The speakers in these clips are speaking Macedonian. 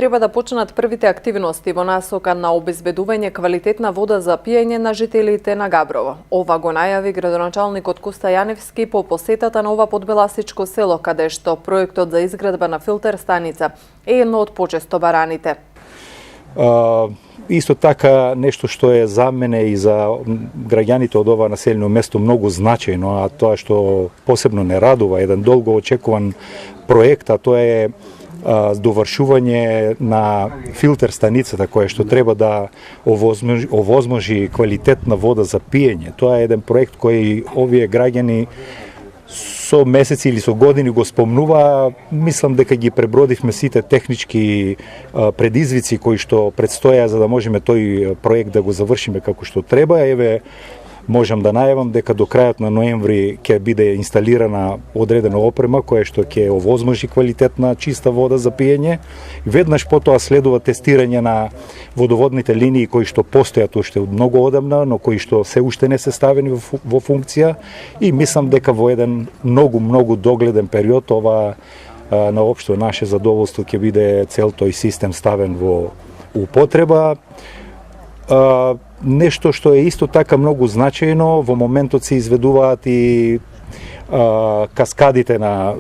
треба да почнат првите активности во насока на обезбедување квалитетна вода за пиење на жителите на Габрово. Ова го најави градоначалникот Коста Јаневски по посетата на ова подбеласичко село, каде што проектот за изградба на филтер станица е едно од почесто бараните. Исто така нешто што е за мене и за граѓаните од ова населено место многу значајно, а тоа што посебно не радува, еден долго очекуван проект, а тоа е довршување на филтер станицата која што треба да овозможи квалитетна вода за пиење. Тоа е еден проект кој овие граѓани со месеци или со години го спомнува. Мислам дека ги пребродивме сите технички предизвици кои што предстоја за да можеме тој проект да го завршиме како што треба. Еве, можам да најавам дека до крајот на ноември ќе биде инсталирана одредена опрема која што ќе овозможи квалитетна чиста вода за пиење. Веднаш потоа следува тестирање на водоводните линии кои што постојат уште од многу одамна, но кои што се уште не се ставени во функција, и мислам дека во еден многу догледен период ова на општо наше задоволство ќе биде цел тој систем ставен во употреба. Нешто што е исто така многу значајно, во моментот се изведуваат и каскадите на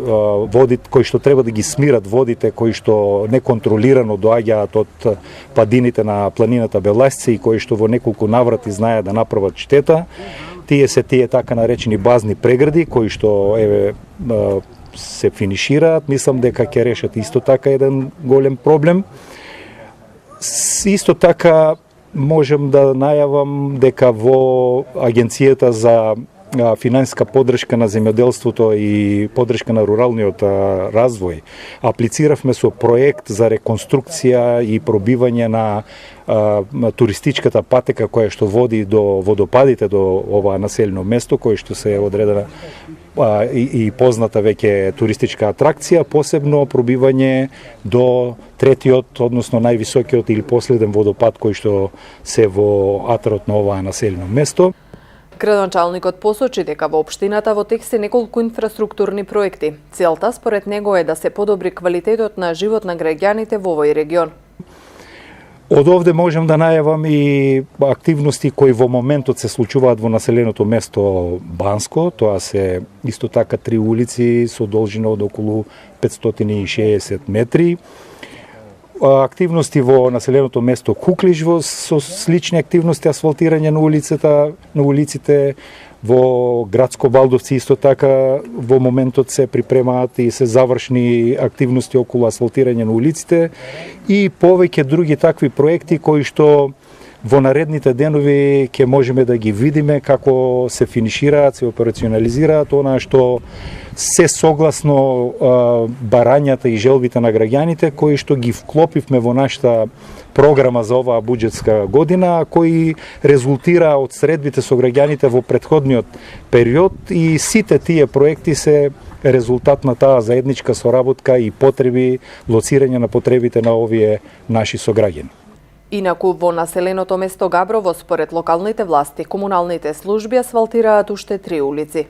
водите кои што треба да ги смират водите кои што неконтролирано доаѓаат од падините на планината Беласица и кои што во неколку наврати знаеат да направат штета. Тие така наречени базни прегради кои што се финишираат. Мислам дека ќе решат исто така еден голем проблем. Исто така можем да најавам дека во Агенцијата за финансиска поддршка на земјоделството и поддршка на руралниот развој аплициравме со проект за реконструкција и пробивање на туристичката патека која што води до водопадите до ова населено место, кој што се одредена и позната веќе туристичка атракција, посебно пробивање до третиот, односно највисокиот или последен водопад кој што се во атарот на ова населено место. Градоначалникот посочи дека во општината во тек се неколку инфраструктурни проекти. Целта според него е да се подобри квалитетот на живот на граѓаните во овој регион. Од овде можем да најавам и активности кои во моментот се случуваат во населеното место Банско. Тоа се исто така 3 улици со должина од околу 560 метри. Активности во населеното место Куклиш со слични активности, асфалтирање на улиците. Во градско Валдовци исто така во моментот се припремаат и се завршни активности околу асфалтирање на улиците и повеќе други такви проекти кои што во наредните денови ќе можеме да ги видиме како се финишираат, се операционализираат, она што се согласно барањата и желбите на граѓаните кои што ги вклопивме во нашата програма за оваа буџетска година, кои резултира од средбите со граѓаните во претходниот период, и сите тие проекти се резултат на таа заедничка соработка и потреби, лоцирање на потребите на овие наши сограѓани. Инаку во населеното место Габрово, според локалните власти, комуналните служби асфалтираат уште 3 улици.